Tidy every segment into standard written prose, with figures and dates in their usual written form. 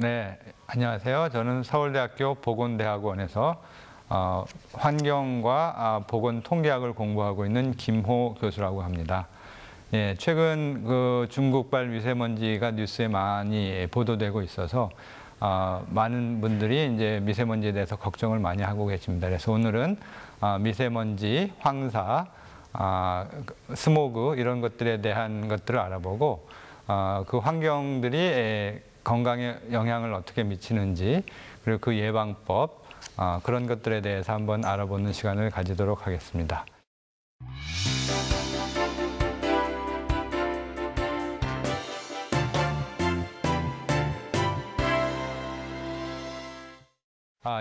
네, 안녕하세요. 저는 서울대학교 보건대학원에서 환경과 보건 통계학을 공부하고 있는 김호 교수라고 합니다. 예, 최근 그 중국발 미세먼지가 뉴스에 많이 보도되고 있어서 많은 분들이 이제 미세먼지에 대해서 걱정을 많이 하고 계십니다. 그래서 오늘은 미세먼지, 황사, 스모그 이런 것들에 대한 것들을 알아보고 그 환경들이 건강에 영향을 어떻게 미치는지, 그리고 그 예방법, 그런 것들에 대해서 한번 알아보는 시간을 가지도록 하겠습니다.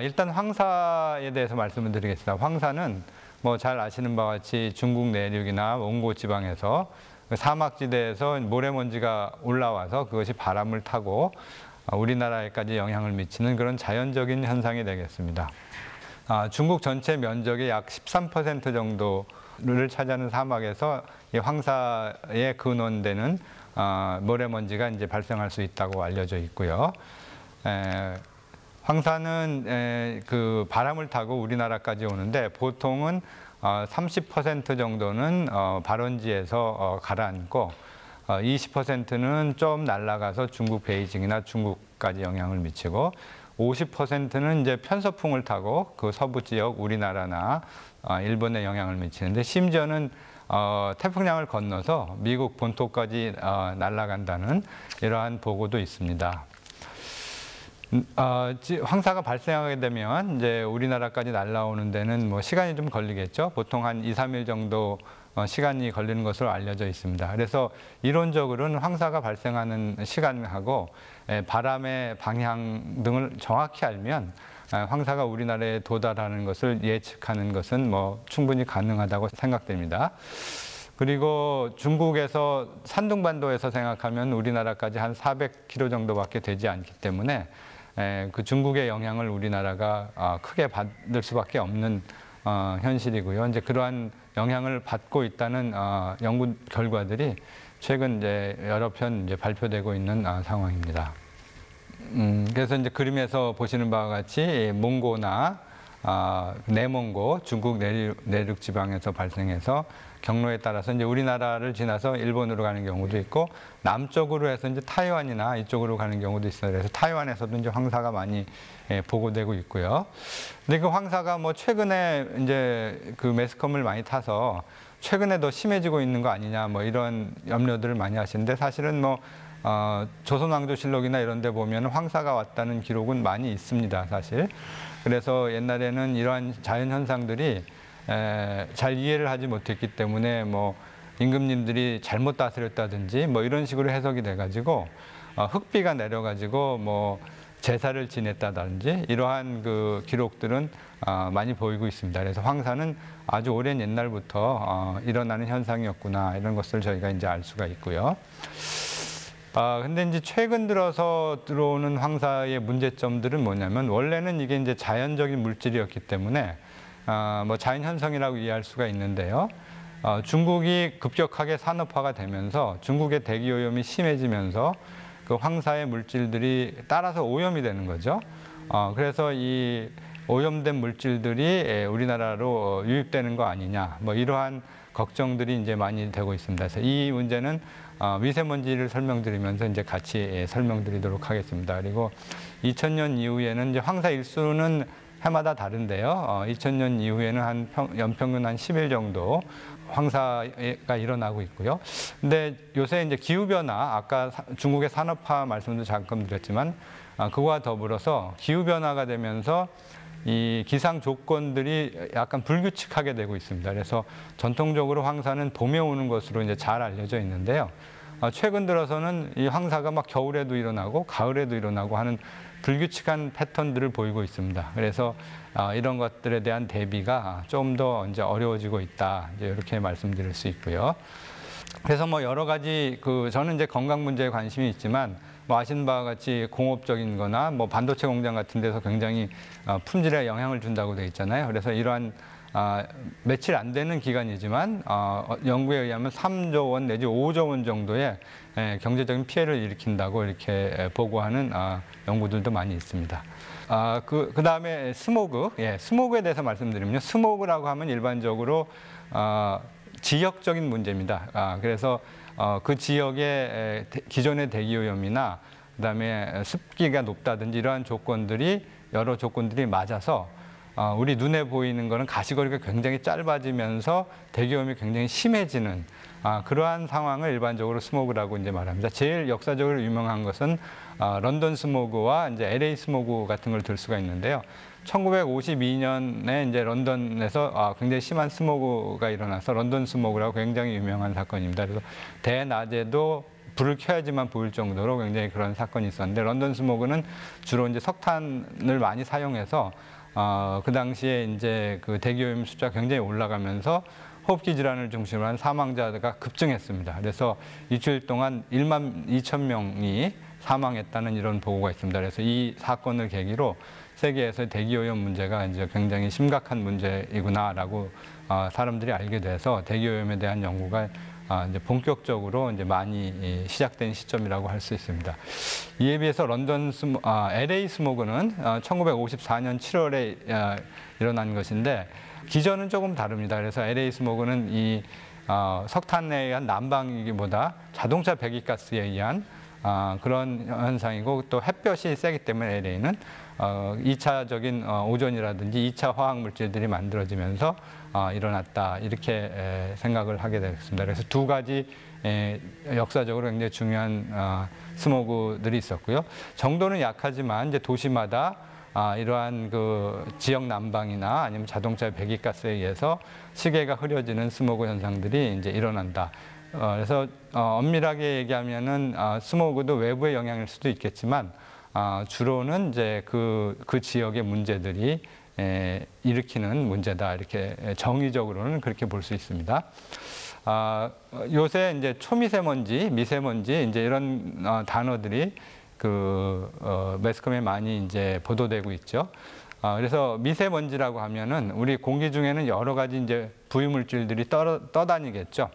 일단 황사에 대해서 말씀을 드리겠습니다. 황사는 뭐 잘 아시는 바와 같이 중국 내륙이나 몽고 지방에서 사막지대에서 모래먼지가 올라와서 그것이 바람을 타고 우리나라에까지 영향을 미치는 그런 자연적인 현상이 되겠습니다. 중국 전체 면적의 약 13% 정도를 차지하는 사막에서 이 황사의 근원되는 모래먼지가 이제 발생할 수 있다고 알려져 있고요. 황사는 그 바람을 타고 우리나라까지 오는데 보통은 30% 정도는 발원지에서 가라앉고 20%는 좀 날아가서 중국 베이징이나 중국까지 영향을 미치고 50%는 이제 편서풍을 타고 그 서부 지역 우리나라나 일본에 영향을 미치는데 심지어는 태평양을 건너서 미국 본토까지 날아간다는 이러한 보고도 있습니다. 황사가 발생하게 되면 이제 우리나라까지 날아오는 데는 뭐 시간이 좀 걸리겠죠. 보통 한 2, 3일 정도 시간이 걸리는 것으로 알려져 있습니다. 그래서 이론적으로는 황사가 발생하는 시간하고 바람의 방향 등을 정확히 알면 황사가 우리나라에 도달하는 것을 예측하는 것은 뭐 충분히 가능하다고 생각됩니다. 그리고 중국에서 산둥반도에서 생각하면 우리나라까지 한 400km 정도밖에 되지 않기 때문에 그 중국의 영향을 우리나라가 크게 받을 수밖에 없는 현실이고요. 이제 그러한 영향을 받고 있다는 연구 결과들이 최근 이제 여러 편 이제 발표되고 있는 상황입니다. 그래서 이제 그림에서 보시는 바와 같이 몽고나 내몽고, 중국 내륙 지방에서 발생해서 경로에 따라서 이제 우리나라를 지나서 일본으로 가는 경우도 있고 남쪽으로 해서 이제 타이완이나 이쪽으로 가는 경우도 있어요. 그래서 타이완에서도 이제 황사가 많이 보고되고 있고요. 근데 그 황사가 뭐 최근에 이제 그 매스컴을 많이 타서 최근에 더 심해지고 있는 거 아니냐 뭐 이런 염려들을 많이 하시는데 사실은 뭐 조선왕조실록이나 이런 데 보면 황사가 왔다는 기록은 많이 있습니다, 사실. 그래서 옛날에는 이러한 자연현상들이 잘 이해를 하지 못했기 때문에 뭐 임금님들이 잘못 다스렸다든지 뭐 이런 식으로 해석이 돼가지고 흑비가 내려가지고 뭐 제사를 지냈다든지 이러한 그 기록들은 많이 보이고 있습니다. 그래서 황사는 아주 오랜 옛날부터 일어나는 현상이었구나 이런 것을 저희가 이제 알 수가 있고요. 근데 이제 최근 들어서 들어오는 황사의 문제점들은 뭐냐면 원래는 이게 이제 자연적인 물질이었기 때문에 뭐 자연현상이라고 이해할 수가 있는데요. 중국이 급격하게 산업화가 되면서 중국의 대기오염이 심해지면서 그 황사의 물질들이 따라서 오염이 되는 거죠. 그래서 이 오염된 물질들이 우리나라로 유입되는 거 아니냐, 뭐 이러한 걱정들이 이제 많이 되고 있습니다. 그래서 이 문제는 미세먼지를 설명드리면서 이제 같이 설명드리도록 하겠습니다. 그리고 2000년 이후에는 이제 황사 일수는 해마다 다른데요. 2000년 이후에는 한 연평균 한 10일 정도 황사가 일어나고 있고요. 근데 요새 이제 기후변화, 아까 중국의 산업화 말씀도 잠깐 드렸지만, 그거와 더불어서 기후변화가 되면서 이 기상 조건들이 약간 불규칙하게 되고 있습니다. 그래서 전통적으로 황사는 봄에 오는 것으로 이제 잘 알려져 있는데요. 최근 들어서는 이 황사가 막 겨울에도 일어나고 가을에도 일어나고 하는 불규칙한 패턴들을 보이고 있습니다. 그래서 이런 것들에 대한 대비가 좀 더 이제 어려워지고 있다. 이제 이렇게 말씀드릴 수 있고요. 그래서 뭐 여러 가지 저는 이제 건강 문제에 관심이 있지만 뭐 아시는 바와 같이 공업적인 거나 뭐 반도체 공장 같은 데서 굉장히 품질에 영향을 준다고 되어 있잖아요. 그래서 이러한 며칠 안 되는 기간이지만 연구에 의하면 3조 원 내지 5조 원 정도의 경제적인 피해를 일으킨다고 이렇게 보고하는 연구들도 많이 있습니다. 그다음에 스모그, 스모그에 대해서 말씀드리면요. 스모그라고 하면 일반적으로 지역적인 문제입니다. 그래서 그 지역의 기존의 대기오염이나 그다음에 습기가 높다든지 이러한 조건들이 여러 조건들이 맞아서 우리 눈에 보이는 거는 가시거리가 굉장히 짧아지면서 대기오염이 굉장히 심해지는 그러한 상황을 일반적으로 스모그라고 이제 말합니다. 제일 역사적으로 유명한 것은 런던 스모그와 이제 LA 스모그 같은 걸 들 수가 있는데요. 1952년에 이제 런던에서 굉장히 심한 스모그가 일어나서 런던 스모그라고 굉장히 유명한 사건입니다. 그래서 대낮에도 불을 켜야지만 보일 정도로 굉장히 그런 사건이 있었는데 런던 스모그는 주로 이제 석탄을 많이 사용해서 그 당시에 이제 그 대기오염 숫자가 굉장히 올라가면서 호흡기 질환을 중심으로 한 사망자가 급증했습니다. 그래서 일주일 동안 1만 2천 명이 사망했다는 이런 보고가 있습니다. 그래서 이 사건을 계기로 세계에서 대기오염 문제가 이제 굉장히 심각한 문제이구나라고 사람들이 알게 돼서 대기오염에 대한 연구가 이제 본격적으로 이제 많이 시작된 시점이라고 할 수 있습니다. 이에 비해서 LA 스모그는 1954년 7월에 일어난 것인데 기전은 조금 다릅니다. 그래서 LA 스모그는 이 석탄에 의한 난방이기보다 자동차 배기가스에 의한 그런 현상이고 또 햇볕이 세기 때문에 LA는 2차적인 오존이라든지 2차 화학 물질들이 만들어지면서 일어났다 이렇게 생각을 하게 되었습니다. 그래서 두 가지 역사적으로 굉장히 중요한 스모그들이 있었고요. 정도는 약하지만 이제 도시마다 이러한 그 지역 난방이나 아니면 자동차 배기가스에 의해서 시계가 흐려지는 스모그 현상들이 이제 일어난다. 그래서 엄밀하게 얘기하면은 스모그도 외부의 영향일 수도 있겠지만 주로는 이제 그 지역의 문제들이 일으키는 문제다 이렇게 정의적으로는 그렇게 볼 수 있습니다. 요새 이제 초미세먼지, 미세먼지 이제 이런 단어들이 매스컴에 많이 이제 보도되고 있죠. 그래서 미세먼지라고 하면은 우리 공기 중에는 여러 가지 이제 부유물질들이 떠다니겠죠.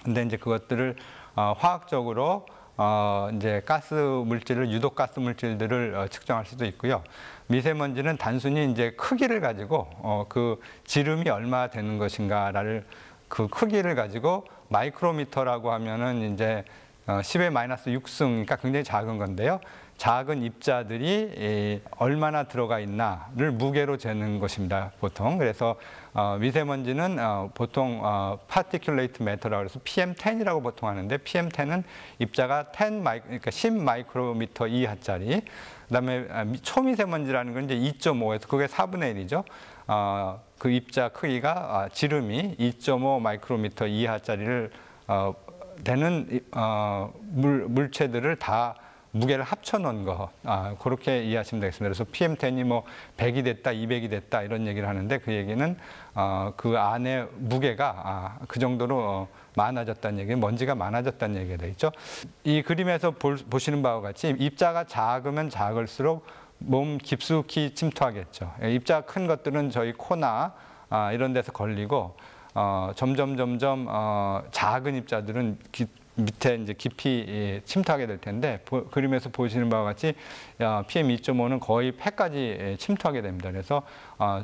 근데 이제 그것들을 화학적으로 이제 유독 가스 물질들을 측정할 수도 있고요. 미세먼지는 단순히 이제 크기를 가지고 그 지름이 얼마 되는 것인가를 그 크기를 가지고 마이크로미터라고 하면은 이제 10의 마이너스 6승, 그러니까 굉장히 작은 건데요. 작은 입자들이 얼마나 들어가 있나를 무게로 재는 것입니다, 보통. 그래서 미세먼지는 보통 particulate matter라고 해서 PM10이라고 보통 하는데 PM10은 입자가 그러니까 10 마이크로미터 이하짜리. 그다음에 초미세먼지라는 건 이제 2.5에서 그게 4분의 1이죠. 그 입자 크기가 지름이 2.5 마이크로미터 이하짜리를 되는 물체들을 다 무게를 합쳐놓은 거 그렇게 이해하시면 되겠습니다. 그래서 PM10이 뭐 100이 됐다, 200이 됐다 이런 얘기를 하는데 그 얘기는 그 안에 무게가 그 정도로 많아졌다는 얘기는 먼지가 많아졌다는 얘기가 되겠죠. 이 그림에서 보시는 바와 같이 입자가 작으면 작을수록 몸 깊숙이 침투하겠죠. 입자 큰 것들은 저희 코나 이런 데서 걸리고 점점 작은 입자들은 밑에 이제 깊이 침투하게 될 텐데 그림에서 보시는 바와 같이 PM2.5는 거의 폐까지 침투하게 됩니다. 그래서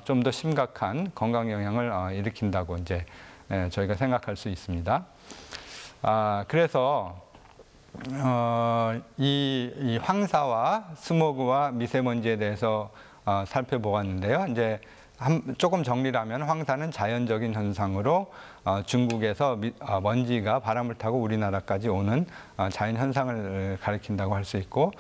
좀 더 심각한 건강 영향을 일으킨다고 이제 저희가 생각할 수 있습니다. 그래서 이 황사와 스모그와 미세먼지에 대해서 살펴보았는데요. 이제 조금 정리를 하면 황사는 자연적인 현상으로 중국에서 먼지가 바람을 타고 우리나라까지 오는 자연 현상을 가리킨다고 할 수 있고,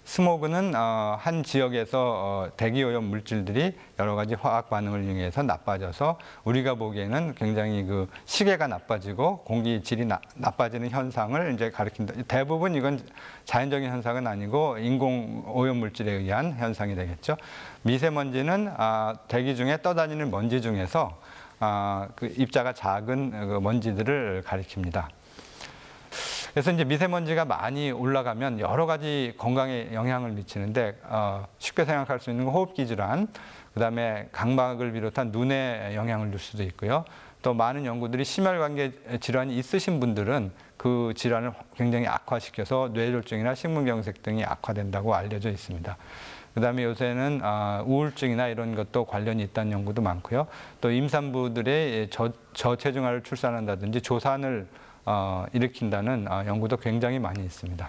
스모그는 한 지역에서 대기오염 물질들이 여러 가지 화학 반응을 이용해서 나빠져서 우리가 보기에는 굉장히 그 시계가 나빠지고 공기 질이 나빠지는 현상을 이제 가리킨다. 대부분 이건 자연적인 현상은 아니고 인공 오염 물질에 의한 현상이 되겠죠. 미세먼지는 대기 중에 떠다니는 먼지 중에서 그 입자가 작은 그 먼지들을 가리킵니다. 그래서 이제 미세먼지가 많이 올라가면 여러 가지 건강에 영향을 미치는데 쉽게 생각할 수 있는 건 호흡기 질환, 그다음에 각막을 비롯한 눈에 영향을 줄 수도 있고요. 또 많은 연구들이 심혈관계 질환이 있으신 분들은 그 질환을 굉장히 악화시켜서 뇌졸중이나 식문경색 등이 악화된다고 알려져 있습니다. 그다음에 요새는 우울증이나 이런 것도 관련이 있다는 연구도 많고요. 또 임산부들의 저체중아를 출산한다든지 조산을 일으킨다는 연구도 굉장히 많이 있습니다.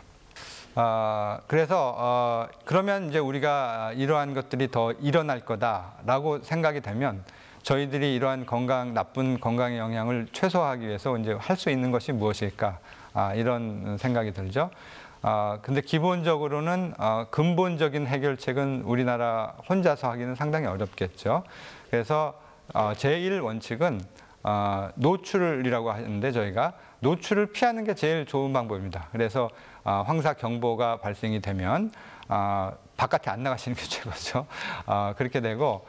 그래서 그러면 이제 우리가 이러한 것들이 더 일어날 거다라고 생각이 되면 저희들이 이러한 나쁜 건강의 영향을 최소화하기 위해서 이제 할 수 있는 것이 무엇일까? 이런 생각이 들죠. 근데 기본적으로는 근본적인 해결책은 우리나라 혼자서 하기는 상당히 어렵겠죠. 그래서 제1 원칙은 노출이라고 하는데 저희가 노출을 피하는 게 제일 좋은 방법입니다. 그래서 황사 경보가 발생이 되면 바깥에 안 나가시는 게 최고죠. 그렇게 되고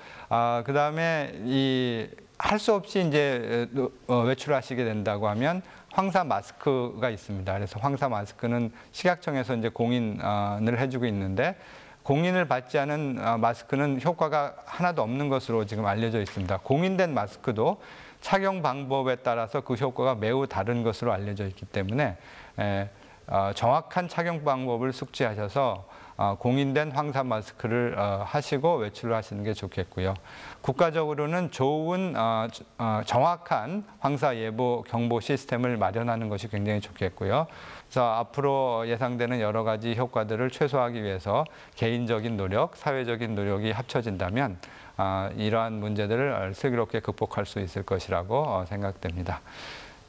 그다음에 할 수 없이 이제 외출하시게 된다고 하면 황사 마스크가 있습니다. 그래서 황사 마스크는 식약청에서 이제 공인을 해주고 있는데 공인을 받지 않은 마스크는 효과가 하나도 없는 것으로 지금 알려져 있습니다. 공인된 마스크도 착용 방법에 따라서 그 효과가 매우 다른 것으로 알려져 있기 때문에 정확한 착용 방법을 숙지하셔서 공인된 황사 마스크를 하시고 외출을 하시는 게 좋겠고요. 국가적으로는 좋은 정확한 황사 예보 경보 시스템을 마련하는 것이 굉장히 좋겠고요. 그래서 앞으로 예상되는 여러 가지 효과들을 최소화하기 위해서 개인적인 노력, 사회적인 노력이 합쳐진다면 이러한 문제들을 슬기롭게 극복할 수 있을 것이라고 생각됩니다.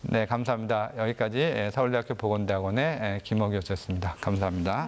네, 감사합니다. 여기까지 서울대학교 보건대학원의 김옥 교수였습니다. 감사합니다.